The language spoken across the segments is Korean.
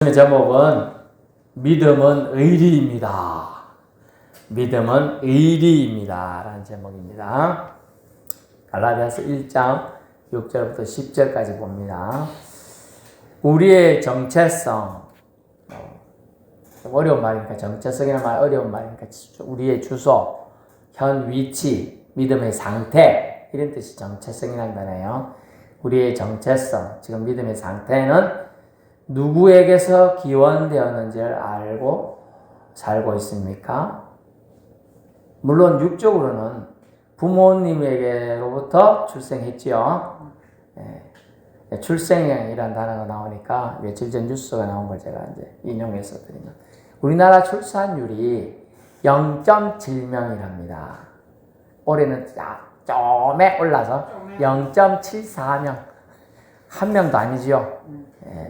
제목은 믿음은 의리입니다. 믿음은 의리입니다. 라는 제목입니다. 갈라디아서 1장 6절부터 10절까지 봅니다. 우리의 정체성, 어려운 말이니까 정체성이라는 말 어려운 말이니까 우리의 주소, 현 위치, 믿음의 상태 이런 뜻이 정체성이라는 거네요. 우리의 정체성, 지금 믿음의 상태는 누구에게서 기원되었는지를 알고 살고 있습니까? 물론 육적으로는 부모님에게로부터 출생했지요. 출생이라는 단어가 나오니까 며칠 전 뉴스가 나온 걸 제가 이제 인용해서 드리면 우리나라 출산율이 0.7명이랍니다. 올해는 좀에 올라서 0.74명. 한 명도 아니지요.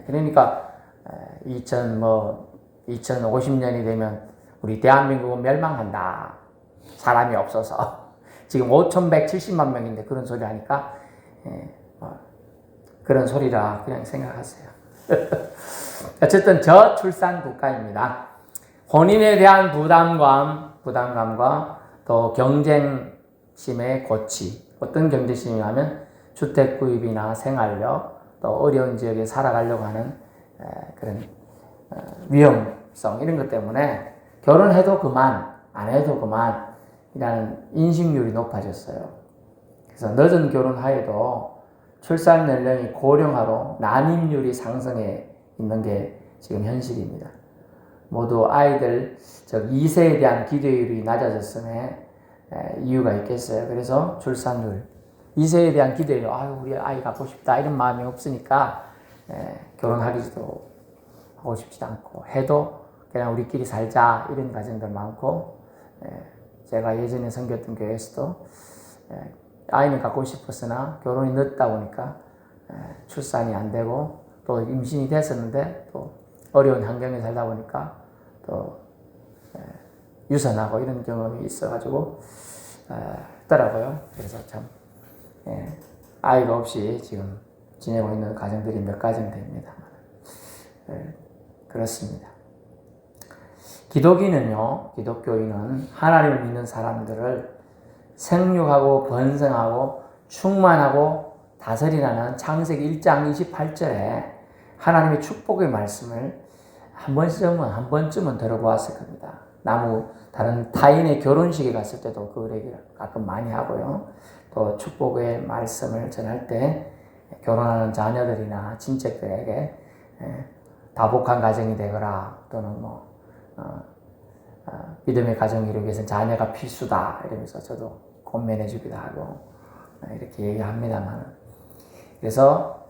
그러니까 2050년이 되면 우리 대한민국은 멸망한다. 사람이 없어서. 지금 5,170만 명인데 그런 소리 하니까 그런 소리라 그냥 생각하세요. 어쨌든 저출산 국가입니다. 혼인에 대한 부담감과 또 경쟁심의 고치. 어떤 경쟁심이냐면 주택 구입이나 생활력, 또 어려운 지역에 살아가려고 하는 그런 위험성 이런 것 때문에 결혼해도 그만, 안 해도 그만이라는 인식률이 높아졌어요. 그래서 늦은 결혼하에도 출산 연령이 고령화로 난임률이 상승해 있는 게 지금 현실입니다. 모두 아이들, 즉 2세에 대한 기대율이 낮아졌음에 이유가 있겠어요. 그래서 출산율 2세에 대한 기대요. 우리 아이 갖고 싶다 이런 마음이 없으니까 결혼하기도 하고 싶지도 않고 해도 그냥 우리끼리 살자 이런 가정들 많고 제가 예전에 섬겼던 교회에서도 아이는 갖고 싶었으나 결혼이 늦다 보니까 출산이 안 되고 또 임신이 됐었는데 또 어려운 환경에 살다 보니까 또 유산하고 이런 경험이 있어가지고 있더라고요. 그래서 참 아이가 없이 지금 지내고 있는 가정들이 몇 가정 됩니다. 그렇습니다. 기독교인은 하나님을 믿는 사람들을 생육하고 번성하고 충만하고 다스리라는 창세기 1장 28절에 하나님의 축복의 말씀을 한 번쯤은 들어보았을 겁니다. 다른 타인의 결혼식에 갔을 때도 그 얘기를 가끔 많이 하고요. 또 축복의 말씀을 전할 때 결혼하는 자녀들이나 친척들에게 다복한 가정이 되거라 또는 믿음의 가정을 이루기 위해서는 자녀가 필수다 이러면서 저도 권면해 주기도 하고 이렇게 얘기합니다만 그래서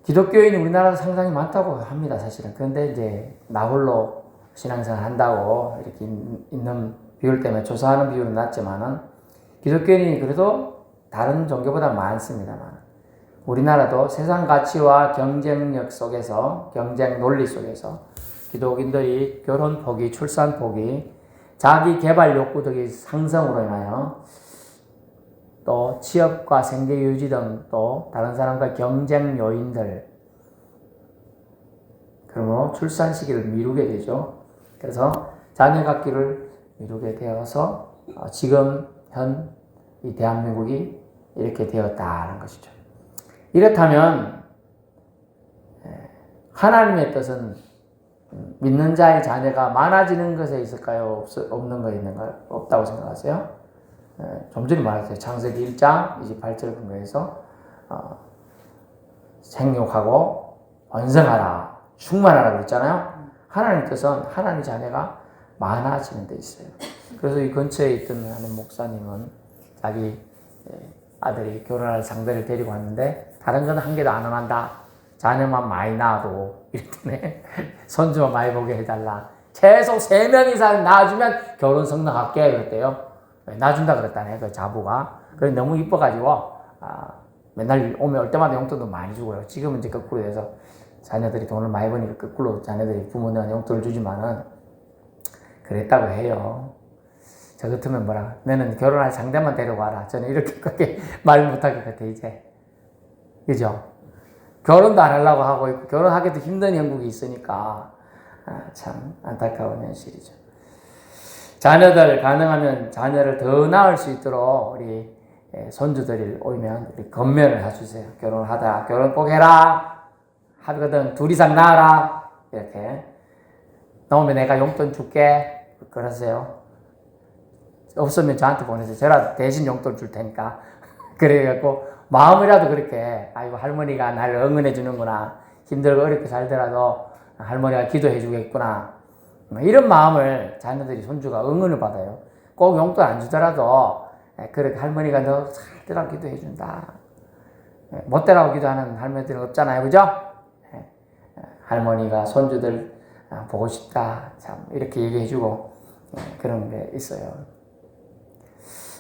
기독교인이 우리나라도 상당히 많다고 합니다 사실은. 그런데 이제 나홀로 신앙생활 한다고 이렇게 있는 비율 때문에 조사하는 비율은 낮지만은 기독교인이 그래도 다른 종교보다 많습니다만 우리나라도 세상 가치와 경쟁력 속에서 경쟁 논리 속에서 기독인들이 결혼 포기, 출산 포기, 자기 개발 욕구 등의 상승으로 인하여 또 취업과 생계 유지 등 또 다른 사람과 경쟁 요인들 그러므로 출산 시기를 미루게 되죠. 그래서 자녀 갖기를 미루게 되어서 지금 현 이 대한민국이 이렇게 되었다는 것이죠. 이렇다면 하나님의 뜻은 믿는 자의 자녀가 많아지는 것에 있을까요? 없는 거에 있는가요? 없다고 생각하세요? 좀 전에 말했어요. 창세기 1장 28절 근거에서 생육하고 번성하라, 충만하라 그랬잖아요. 하나님의 뜻은 하나님의 자녀가 많아지는 데 있어요. 그래서 이 근처에 있던 하는 목사님은 자기 아들이 결혼할 상대를 데리고 왔는데 다른 건 한 개도 안 원한다. 자녀만 많이 낳아도 이랬더니 손주만 많이 보게 해달라. 최소 3명 이상 낳아주면 결혼 성공할게 그랬대요. 낳아준다 그랬다네 그 자부가. 그래 너무 이뻐가지고 맨날 오면 올 때마다 용돈도 많이 주고요. 지금은 이제 거꾸로 돼서 자녀들이 돈을 많이 버니까 거꾸로 자녀들이 부모님한테 용돈을 주지만은 그랬다고 해요. 저 같으면 너는 결혼할 상대만 데려와라. 저는 이렇게까지 말 못하게 같아, 이제. 그죠? 결혼도 안 하려고 하고 있고 결혼하기도 힘든 형국이 있으니까 참 안타까운 현실이죠. 자녀들 가능하면 자녀를 더 낳을 수 있도록 우리 손주들이 오면 우리 건면을 해주세요. 결혼하다 결혼 꼭 해라. 하거든 둘 이상 낳아라. 이렇게 나오면 내가 용돈 줄게. 그러세요. 없으면 저한테 보내세요. 제가 대신 용돈 줄 테니까. 그래갖고 마음이라도 그렇게 아이고 할머니가 나를 응원해 주는구나. 힘들고 어렵게 살더라도 할머니가 기도해 주겠구나. 이런 마음을 자녀들이 손주가 응원을 받아요. 꼭 용돈 안 주더라도 그렇게 할머니가 너 잘 되라고 기도해 준다. 못 되라고 기도하는 할머니들은 없잖아요. 그죠? 할머니가 손주들 보고 싶다. 참 이렇게 얘기해 주고 그런 게 있어요.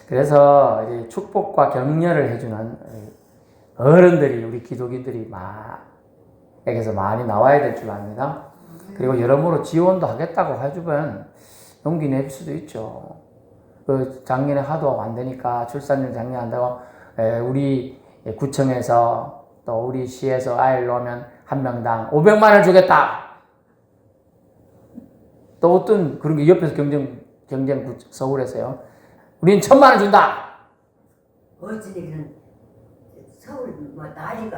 그래서 축복과 격려를 해주는 어른들이 우리 기독인들이 에게서 많이 나와야 될 줄 압니다. 그리고 여러모로 지원도 하겠다고 해주면 용기 낼 수도 있죠. 그 작년에 하도 안 되니까 출산율 작년한다고 우리 구청에서 또 우리 시에서 아이를 놓으면 한 명당 500만 원을 주겠다. 또 어떤 그런 게 옆에서 경쟁 서울에서요. 우린 1,000만 원 준다. 어찌니 그런 서울 나이가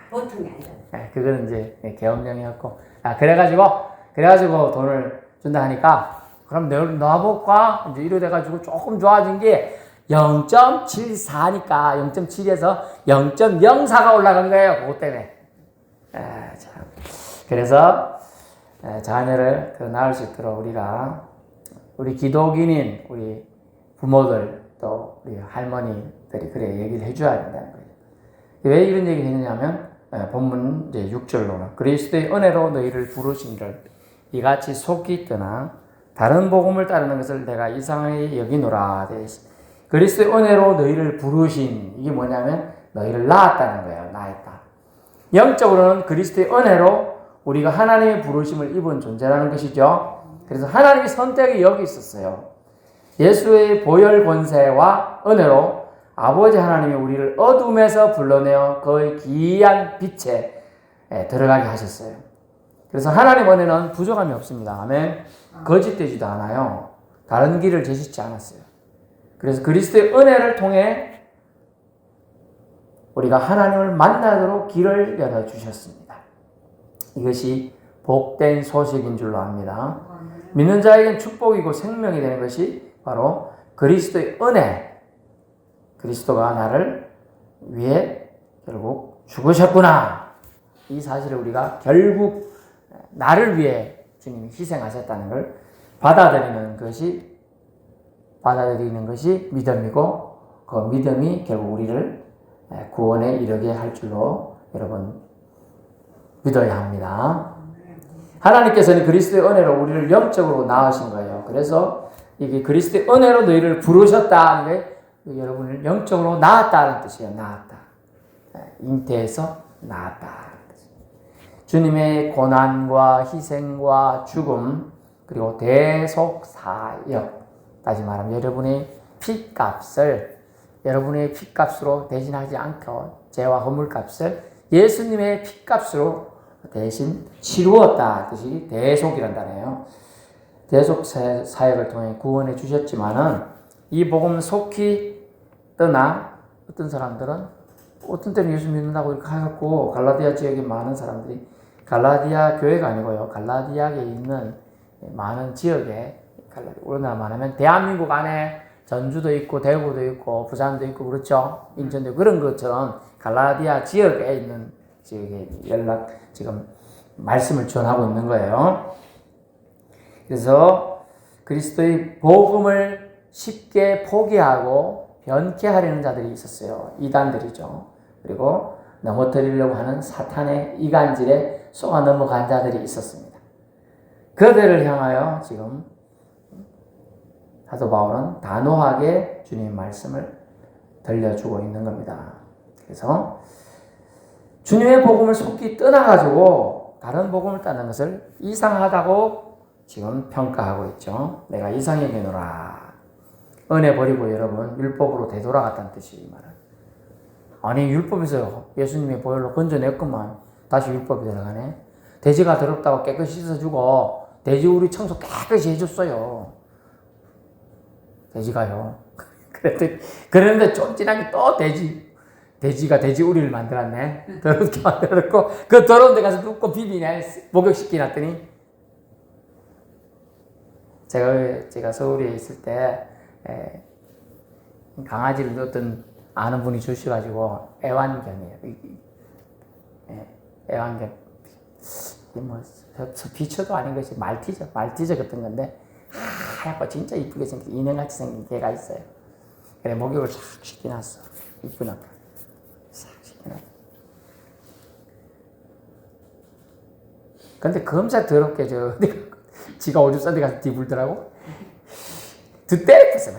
보통이 아니다. 그거는 이제 계엄령이었고. 그래가지고 돈을 준다 하니까 그럼 내일 놔볼까? 이제 이래 돼가지고 조금 좋아진 게 0.74니까 0.7에서 0.04가 올라간 거예요. 그것 때문에. 참. 그래서 자녀를 더 낳을 수 있도록 우리 기독인인 우리 부모들 또 우리 할머니들이 그래 얘기를 해줘야 된다는 거예요. 왜 이런 얘기를 했느냐면 본문 이제 6절로는 그리스도의 은혜로 너희를 부르신들 이같이 속이 떠나 다른 복음을 따르는 것을 내가 이상하게 여기노라. 그리스도의 은혜로 너희를 부르신 이게 뭐냐면 너희를 낳았다는 거예요. 낳았다. 영적으로는 그리스도의 은혜로 우리가 하나님의 부르심을 입은 존재라는 것이죠. 그래서 하나님의 선택이 여기 있었어요. 예수의 보혈 권세와 은혜로 아버지 하나님이 우리를 어둠에서 불러내어 그의 기이한 빛에 들어가게 하셨어요. 그래서 하나님 은혜는 부족함이 없습니다. 아멘. 거짓되지도 않아요. 다른 길을 제시치 않았어요. 그래서 그리스도의 은혜를 통해 우리가 하나님을 만나도록 길을 열어주셨습니다. 이것이 복된 소식인 줄로 압니다. 믿는 자에게는 축복이고 생명이 되는 것이 바로 그리스도의 은혜. 그리스도가 나를 위해 결국 죽으셨구나. 이 사실을 우리가 결국 나를 위해 주님이 희생하셨다는 걸 받아들이는 것이 믿음이고 그 믿음이 결국 우리를 구원에 이르게 할 줄로 여러분 믿어야 합니다. 하나님께서는 그리스도의 은혜로 우리를 영적으로 낳으신 거예요. 그래서 이게 그리스도의 은혜로 너희를 부르셨다는 게 여러분을 영적으로 낳았다는 뜻이에요. 낳았다. 잉태해서 낳았다. 주님의 고난과 희생과 죽음 그리고 대속사역 다시 말하면 여러분의 핏값으로 대신하지 않고 죄와 허물값을 예수님의 핏값으로 대신 치루었다. 뜻이 대속이란 단어예요. 대속 사역을 통해 구원해 주셨지만은 이 복음 속히 떠나 어떤 사람들은 어떤 때는 예수 믿는다고 이렇게 하였고 갈라디아 지역에 많은 사람들이 갈라디아 교회가 아니고요. 갈라디아에 있는 많은 지역에 우리나라 말하면 대한민국 안에 전주도 있고 대구도 있고 부산도 있고 그렇죠. 인천도 있고 그런 것처럼 갈라디아 지역에 있는 지역에 지금 말씀을 전하고 있는 거예요. 그래서 그리스도의 복음을 쉽게 포기하고 변개하려는 자들이 있었어요. 이단들이죠. 그리고 넘어뜨리려고 하는 사탄의 이간질에 쏘아 넘어간 자들이 있었습니다. 그들을 향하여 지금 사도 바울은 단호하게 주님의 말씀을 들려주고 있는 겁니다. 그래서 주님의 복음을 속히 떠나가지고 다른 복음을 따는 것을 이상하다고 지금 평가하고 있죠. 내가 이상히 여기노라. 은혜 버리고 여러분 율법으로 되돌아갔다는 뜻이 이 말은. 아니 율법에서 예수님의 보혈로 건져냈구만. 다시 율법이 들어가네. 돼지가 더럽다고 깨끗이 씻어주고 돼지 우리 청소 깨끗이 해줬어요. 돼지가요. 그런데 쫀진하게 또 돼지가 돼지 우리를 만들었네. 더럽게 만들었고 그 더러운 데 가서 눕고 비비네. 목욕시키놨더니 제가 서울에 있을 때 강아지를 어떤 아는 분이 주셔가지고 애완견이에요. 애완견. 뭐 비처도 아닌 것이 말티저 같은 건데 하얗고 진짜 이쁘게 생긴 인형같이 생긴 개가 있어요. 그래 목욕을 싹 시켜놨어. 이쁜 아빠 싹 시켜놨어. 근데 검사 더럽게 지가 오줌 싼데 가서 뒤불더라고. 때렸어.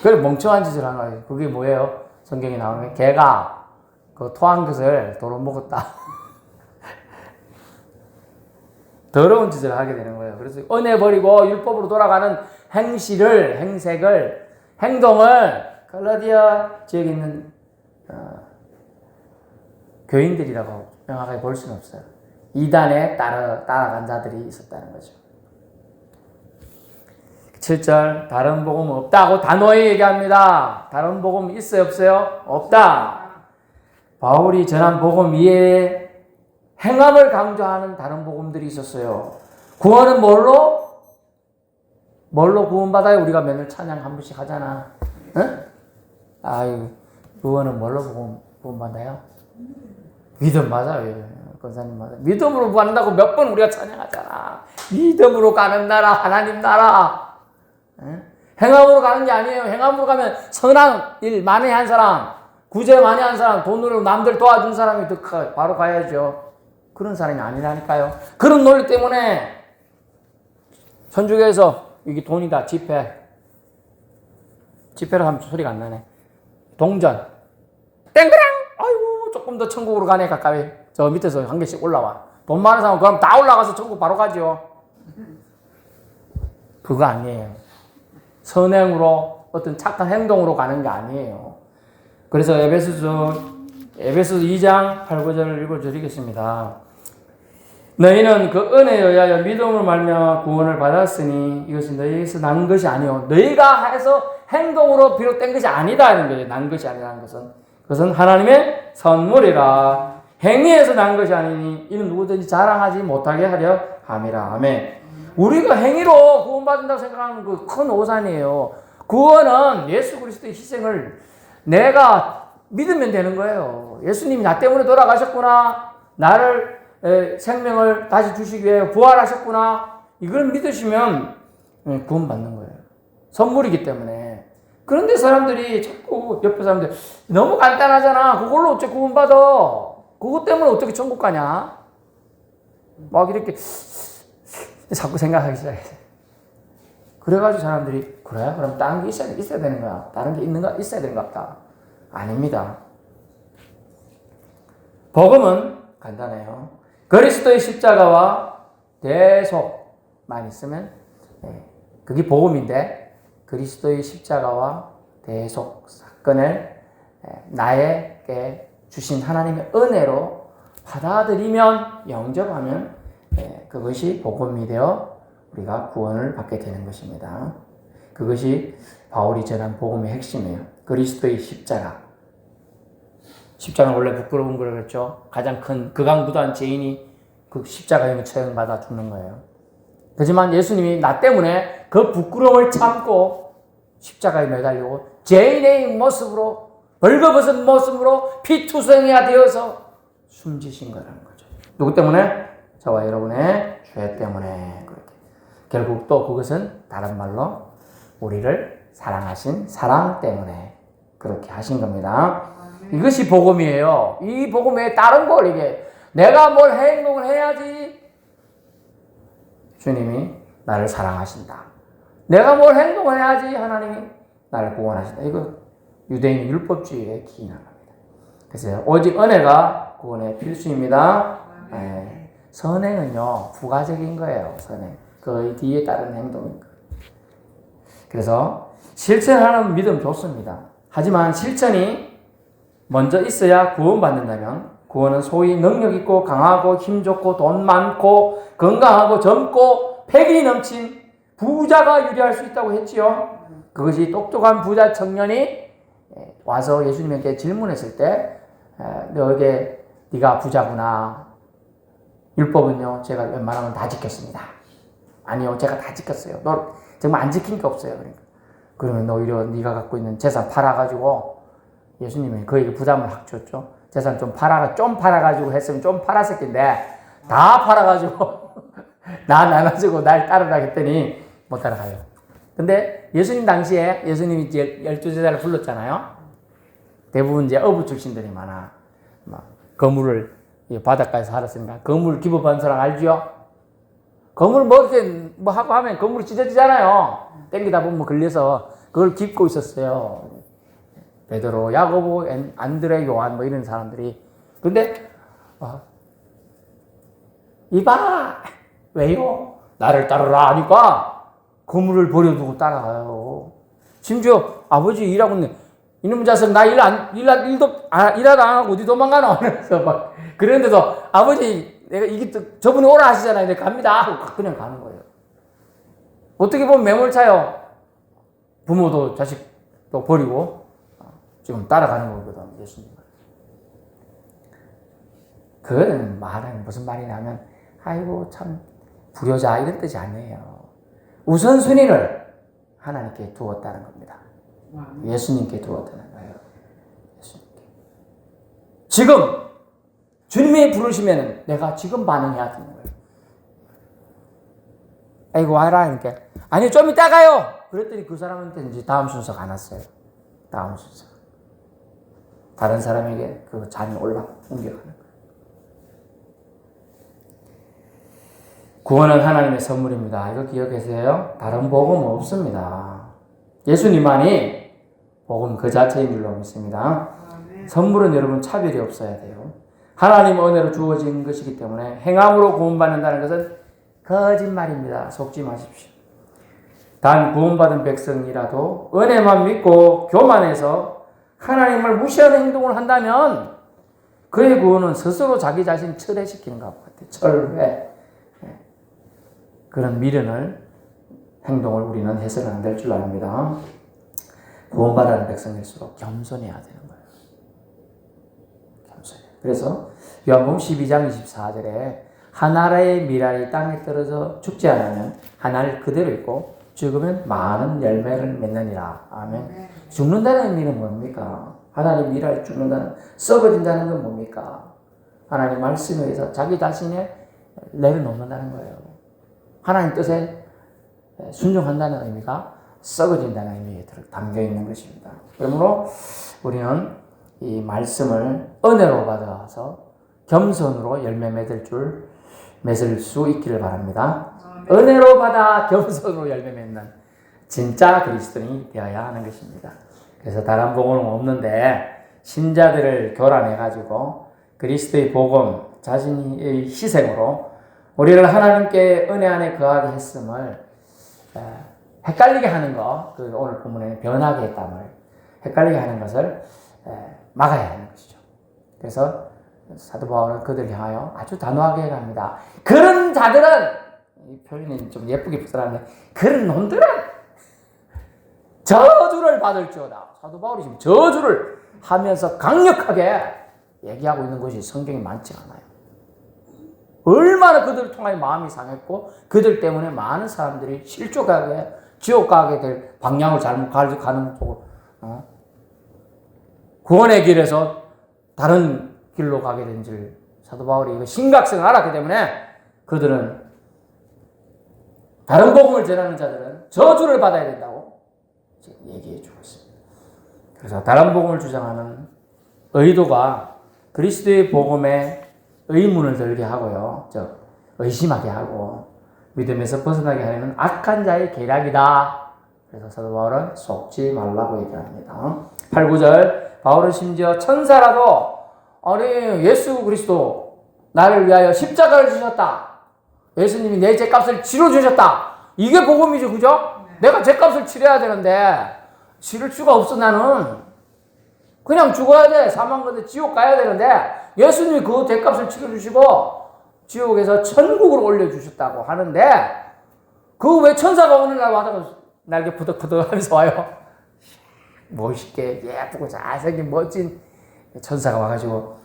그래 멍청한 짓을 한 거예요. 그게 뭐예요? 성경에 나오는 게 개가 그 토한 것을 도로 먹었다. 더러운 짓을 하게 되는 거예요. 그래서 은혜 버리고 율법으로 돌아가는 행동을 갈라디아 지역에 있는 교인들이라고 명확하게 볼 수는 없어요. 이단에 따라간 자들이 있었다는 거죠. 7절 다른 복음은 없다고 단호히 얘기합니다. 다른 복음 있어요 없어요? 없다. 바울이 전한 복음 이외에 행함을 강조하는 다른 복음들이 있었어요. 구원은 뭘로 구원받아요? 우리가 맨날 찬양 한 번씩 하잖아. 응? 아유, 구원은 뭘로 구원받아요? 믿음 맞아요. 권사님 맞아요. 믿음으로 구한다고 몇 번 우리가 찬양하잖아. 믿음으로 가는 나라, 하나님 나라. 응? 행함으로 가는 게 아니에요. 행함으로 가면 선한 일 많이 한 사람, 구제 많이 한 사람, 돈으로 남들 도와준 사람이 바로 가야죠. 그런 사람이 아니라니까요. 그런 논리 때문에 천주교에서 이게 돈이다. 집회를 하면 소리가 안 나네. 동전 땡그랑 아이고 조금 더 천국으로 가네. 가까이 저 밑에서 한 개씩 올라와. 돈 많은 사람은 그럼 다 올라가서 천국 바로 가죠. 그거 아니에요. 선행으로 어떤 착한 행동으로 가는 게 아니에요. 그래서 에베소서 2장 8, 9절을 읽어드리겠습니다. 너희는 그 은혜에 의하여 믿음을 말미암아 구원을 받았으니 이것은 너희에게서 난 것이 아니요 너희가 해서 행동으로 비롯된 것이 아니다는 거예요. 난 것이 아니라는 것은 그것은 하나님의 선물이라. 행위에서 난 것이 아니니 이는 누구든지 자랑하지 못하게 하려 함이라. 아멘. 우리가 행위로 구원받는다고 생각하는 그 큰 오산이에요. 구원은 예수 그리스도의 희생을 내가 믿으면 되는 거예요. 예수님이 나 때문에 돌아가셨구나. 나를 생명을 다시 주시기 위해 부활하셨구나. 이걸 믿으시면 구원받는 거예요. 선물이기 때문에. 그런데 사람들이 자꾸 옆에 사람들 너무 간단하잖아. 그걸로 어째 구원받아. 그것 때문에 어떻게 천국 가냐. 막 이렇게 자꾸 생각하기 시작해요. 그래가지고 사람들이 그래? 그럼 다른 게 있어야 되는 거야. 다른 게 있어야 되는 것 같다. 아닙니다. 복음은 간단해요. 그리스도의 십자가와 대속만 있으면 그게 복음인데 그리스도의 십자가와 대속 사건을 나에게 주신 하나님의 은혜로 받아들이면 영접하면 그것이 복음이 되어 우리가 구원을 받게 되는 것입니다. 그것이 바울이 전한 복음의 핵심이에요. 그리스도의 십자가. 십자가는 원래 부끄러운 거라고 그랬죠. 가장 큰 극악무도한 죄인이 그 십자가에 처형받아 죽는 거예요. 하지만 예수님이 나 때문에 그 부끄러움을 참고 십자가에 매달리고 죄인의 모습으로 벌거벗은 모습으로 피투성이가 되어서 숨지신 거라는 거죠. 누구 때문에? 저와 여러분의 죄 때문에 그렇게. 결국 또 그것은 다른 말로 우리를 사랑하신 사랑 때문에 그렇게 하신 겁니다. 이것이 복음이에요. 이 복음에 다른 걸 이게 내가 뭘 행동을 해야지 주님이 나를 사랑하신다. 내가 뭘 행동을 해야지 하나님이 나를 구원하신다. 이거 유대인 율법주의에 기인한 겁니다. 그래서 오직 은혜가 구원의 필수입니다. 네. 선행은요 부가적인 거예요. 선행. 그 뒤에 따른 행동인 거예요. 그래서 실천하는 믿음 좋습니다. 하지만 실천이 먼저 있어야 구원받는다면 구원은 소위 능력 있고 강하고 힘 좋고 돈 많고 건강하고 젊고 패기 넘친 부자가 유리할 수 있다고 했지요. 그것이 똑똑한 부자 청년이 와서 예수님께 질문했을 때 너에게 네가 부자구나. 율법은요 제가 웬만하면 다 지켰습니다. 아니요 제가 다 지켰어요. 너 정말 안 지킨 게 없어요. 그러면 오히려 네가 갖고 있는 재산 팔아가지고 예수님이 그에게 부담을 확 줬죠. 재산 좀 팔아가지고 했으면 좀 팔았을 텐데 다 팔아가지고 나 나눠주고 날 따르라 했더니 못 따라가요. 근데 예수님 당시에 예수님이 이제 12제자를 불렀잖아요. 대부분 이제 어부 출신들이 많아. 막 거물을 바닷가에서 살았으니까 거물 기부받은 사람 알죠? 거물 뭐 이렇게 뭐 하고 하면 거물이 찢어지잖아요. 땡기다 보면 걸려서 그걸 깁고 있었어요. 베드로, 야고보, 안드레, 요한 뭐 이런 사람들이. 근데 이봐 왜요? 나를 따르라 하니까 거물을 버려두고 따라가요. 심지어 아버지 일하고 있는 이놈 자식 나 일도 일하도 안 하고 어디 도망가노? 그래서 막 그런데도 아버지 내가 이게 저분이 오라 하시잖아요. 내가 갑니다 하고 그냥 가는 거예요. 어떻게 보면 매몰차요. 부모도 자식도 버리고 지금 따라가는 거거든 예수님을. 그거는 말은 무슨 말이냐면 아이고 참 불효자 이런 뜻이 아니에요. 우선순위를 하나님께 두었다는 겁니다. 예수님께 두었다는 거예요. 예수님께. 지금 주님이 부르시면 내가 지금 반응해야 되는 거예요. 아이고 와라 이렇게. 아니 좀 이따 가요. 그랬더니 그 사람한테 이제 다음 순서가 안 왔어요. 다음 순서. 다른 사람에게 그 잔이 옮겨가는 거예요. 구원은 하나님의 선물입니다. 이거 기억하세요? 다른 복음은 없습니다. 예수님만이 복음 그 자체인 줄로 믿습니다. 선물은 여러분 차별이 없어야 돼요. 하나님 은혜로 주어진 것이기 때문에 행함으로 구원받는다는 것은 거짓말입니다. 속지 마십시오. 단 구원받은 백성이라도 은혜만 믿고 교만해서 하나님을 무시하는 행동을 한다면 그의 구원은 스스로 자기 자신 철회시키는 것 같아요. 철회. 그런 미련을 행동을 우리는 해서는 안 될 줄 압니다. 구원받은 백성일수록 겸손해야 되는 거예요. 겸손해. 그래서 요한복음 12장 24절에 하나라의 미랄이 땅에 떨어져 죽지 않으면 하나를 그대로 있고 죽으면 많은 열매를 맺느니라. 아멘. 죽는다는 의미는 뭡니까? 하나님 미랄이 죽는다는, 썩어진다는 건 뭡니까? 하나님 말씀에 의해서 자기 자신의 내려놓는다는 거예요. 하나님 뜻에 순종한다는 의미가 썩어진다는 의미에 담겨 있는 것입니다. 그러므로 우리는 이 말씀을 은혜로 받아서 겸손으로 열매 맺을 수 있기를 바랍니다. 은혜로 받아 겸손으로 열매 맺는 진짜 그리스도인이 되어야 하는 것입니다. 그래서 다른 복음은 없는데 신자들을 교란해가지고 그리스도의 복음, 자신의 희생으로 우리를 하나님께 은혜 안에 거하게 했음을 헷갈리게 하는 것, 그 오늘 본문에 변하게 했다는 헷갈리게 하는 것을 막아야 하는 것이죠. 그래서 사도 바울은 그들을 향하여 아주 단호하게 합니다. 그런 자들은, 이 표현이 좀 예쁘게 표현하는데, 그런 놈들은 저주를 받을지어다. 사도 바울이 지금 저주를 하면서 강력하게 얘기하고 있는 것이 성경에 많지 않아요. 얼마나 그들을 통하여 마음이 상했고 그들 때문에 많은 사람들이 실족하게 지옥 가게 될 방향을 잘못 가는 쪽으로 구원의 길에서 다른 길로 가게 된 줄 사도 바울이 이거 심각성을 알았기 때문에 그들은 다른 복음을 전하는 자들은 저주를 받아야 된다고 얘기해 주고 있습니다. 그래서 다른 복음을 주장하는 의도가 그리스도의 복음에 의문을 들게 하고요. 의심하게 하고 믿음에서 벗어나게 하려는 악한 자의 계략이다. 그래서 사도 바울은 속지 말라고 얘기합니다. 8, 9절 바울은 심지어 천사라도 아니 예수 그리스도 나를 위하여 십자가를 주셨다. 예수님이 내 죄값을 치러주셨다. 이게 복음이죠. 그죠? 내가 죄값을 치러야 되는데 치를 수가 없어. 나는 그냥 죽어야 돼. 사망 건데 지옥 가야 되는데 예수님이 그 대값을 치러주시고 지옥에서 천국으로 올려주셨다고 하는데 그 왜 천사가 오느라고 하다가 날개 푸덕푸덕 하면서 와요? 멋있게 예쁘고 잘생긴 멋진 천사가 와가지고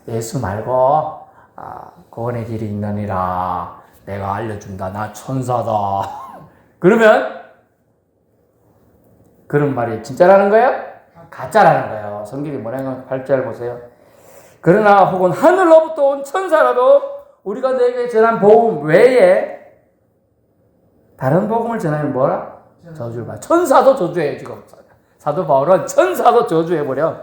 예수 말고 구원의 길이 있느니라 내가 알려준다. 나 천사다. 그러면 그런 말이 진짜라는 거예요? 가짜라는 거예요. 성경이 뭐라는 8절 보세요. 그러나 혹은 하늘로부터 온 천사라도 우리가 너에게 전한 복음 외에 다른 복음을 전하면 뭐라? 저주를 받아. 천사도 저주해요. 지금 사도 바울은 천사도 저주해버려.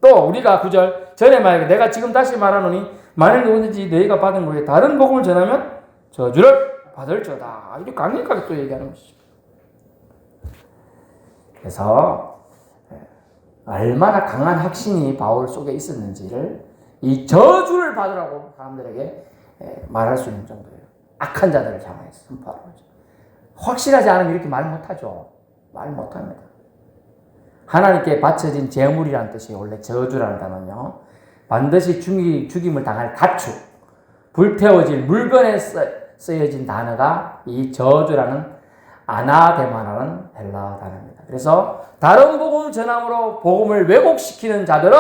또 우리가 9절 전에 말하기를 내가 지금 다시 말하노니 만일 누구든지 너희가 받은 것에 다른 복음을 전하면 저주를 받을지어다. 이렇게 강력하게 또 얘기하는 것이죠. 그래서 얼마나 강한 확신이 바울 속에 있었는지를 이 저주를 받으라고 사람들에게 말할 수 있는 정도예요. 악한 자들을 향해서 선포하는 거죠. 확실하지 않으면 이렇게 말 못하죠. 말 못합니다. 하나님께 바쳐진 제물이라는 뜻이 원래 저주라는 단어는요. 반드시 죽임을 당할 가축, 불태워질 물건에 쓰여진 단어가 이 저주라는 아나데마라는 헬라 단어입니다. 그래서 다른 복음 전함으로 복음을 왜곡시키는 자들은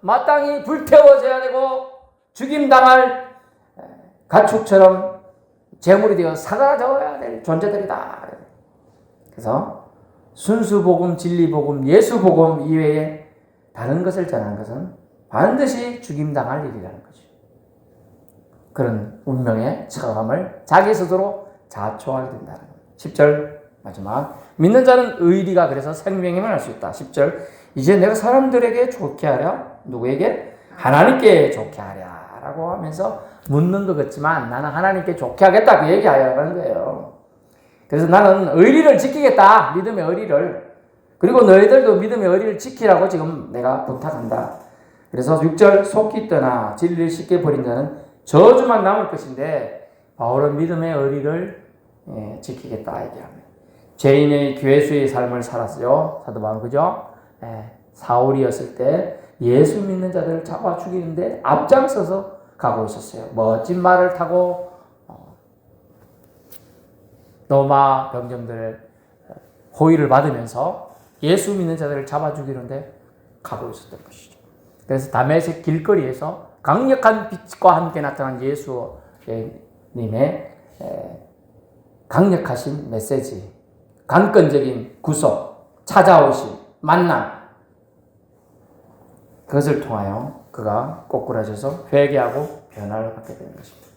마땅히 불태워져야 되고 죽임당할 가축처럼 제물이 되어 사라져야 될 존재들이다. 그래서 순수복음, 진리복음, 예수복음 이외에 다른 것을 전하는 것은 반드시 죽임당할 일이라는 거죠. 그런 운명의 처함을 자기 스스로 자초하게 된다는 거예요. 10절 마지막 믿는 자는 의리가 그래서 생명임을 알 수 있다. 10절 이제 내가 사람들에게 좋게 하랴 누구에게? 하나님께 좋게 하랴 라고 하면서 묻는 것 같지만 나는 하나님께 좋게 하겠다 그 얘기하려는 거예요. 그래서 나는 의리를 지키겠다. 믿음의 의리를. 그리고 너희들도 믿음의 의리를 지키라고 지금 내가 부탁한다. 그래서 6절 속기 떠나 진리를 쉽게 버린 자는 저주만 남을 것인데 바울은 믿음의 의리를 지키겠다 얘기합니다. 죄인의 괴수의 삶을 살았어요. 사도 바울 그죠? 사울이었을 때 예수 믿는 자들을 잡아 죽이는데 앞장서서 가고 있었어요. 멋진 말을 타고 로마 병정들 호위를 받으면서 예수 믿는 자들을 잡아 죽이는데 가고 있었던 것이죠. 그래서 다메섹 길거리에서 강력한 빛과 함께 나타난 예수님의 강력하신 메시지, 강권적인 구속, 찾아오심, 만남 그것을 통하여 그가 꼬꾸라져서 회개하고 변화를 받게 되는 것입니다.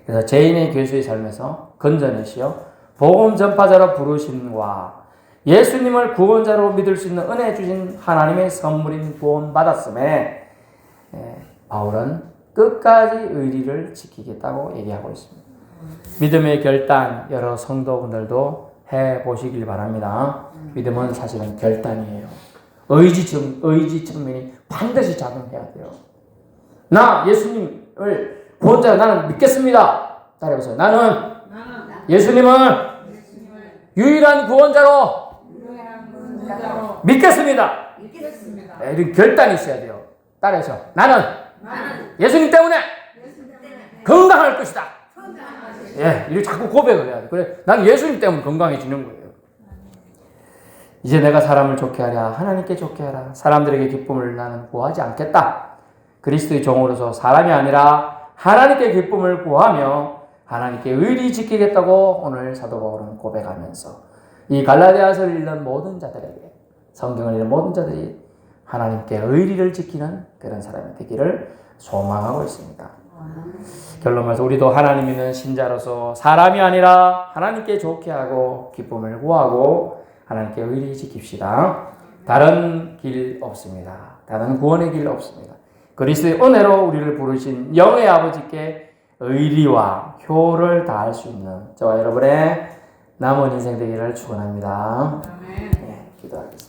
그래서 죄인의 괴수의 삶에서 건져내시어 복음 전파자로 부르심과 예수님을 구원자로 믿을 수 있는 은혜 주신 하나님의 선물인 구원 받았음에 바울은 끝까지 의리를 지키겠다고 얘기하고 있습니다. 믿음의 결단 여러 성도분들도 해보시길 바랍니다. 믿음은 사실은 결단이에요. 의지 측면이 반드시 작용해야 돼요. 나 예수님을 구원자 나는 믿겠습니다. 따라해보세요. 나는 예수님을 유일한 구원자로 믿겠습니다. 이런 결단이 있어야 돼요. 따라해서 나는 예수님 때문에 건강할 것이다. 이렇게 자꾸 고백을 해야 돼. 그래, 난 예수님 때문에 건강해지는 거예요. 이제 내가 사람을 좋게 하랴 하나님께 좋게 하라. 사람들에게 기쁨을 나는 구하지 않겠다. 그리스도의 종으로서 사람이 아니라 하나님께 기쁨을 구하며 하나님께 의리 지키겠다고 오늘 사도 바울은 고백하면서 이 갈라디아서를 읽는 모든 자들에게 성경을 읽는 모든 자들이 하나님께 의리를 지키는 그런 사람이 되기를 소망하고 있습니다. 결론 말해서 우리도 하나님 믿는 신자로서 사람이 아니라 하나님께 좋게 하고 기쁨을 구하고 하나님께 의리 지킵시다. 다른 길 없습니다. 다른 구원의 길 없습니다. 그리스도의 은혜로 우리를 부르신 영의 아버지께 의리와 효를 다할 수 있는 저와 여러분의 남은 인생 되기를 축원합니다. 기도하겠습니다.